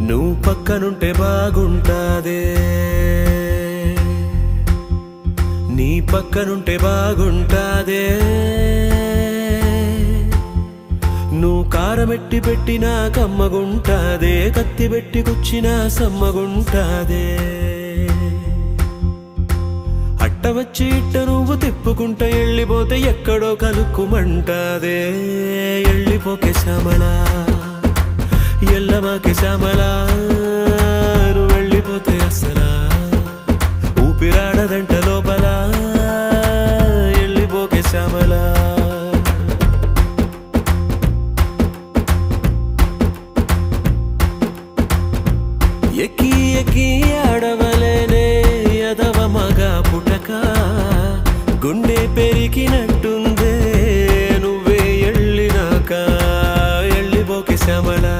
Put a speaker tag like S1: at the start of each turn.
S1: నువ్వు పక్కనుంటే బాగుంటాదే, నీ పక్కనుంటే బాగుంటాదే. నువ్వు కారమెట్టి పెట్టినా కమ్మగుంటాదే, కత్తి పెట్టి కుచ్చినా సమ్మగుంటాదే. అట్ట వచ్చి ఇట్ట నువ్వు తిప్పుకుంటా వెళ్ళిపోతే ఎక్కడో కలుక్కుమంటాదే. వెళ్ళిపోకే శ్యామలా, ఎల్లమాకే శ్యామలా, నువ్వు వెళ్ళిపోతే అసలా ఊపిరాడదంట లోపల. వెళ్ళిపోకే శ్యామలా. ఎక్కి ఎక్కి ఆడవలేనే ఎదవ మగ పుటక, గుండె పెరిగినట్టుందే నువ్వే వెళ్ళినాక. వెళ్ళిపోకే శ్యామలా.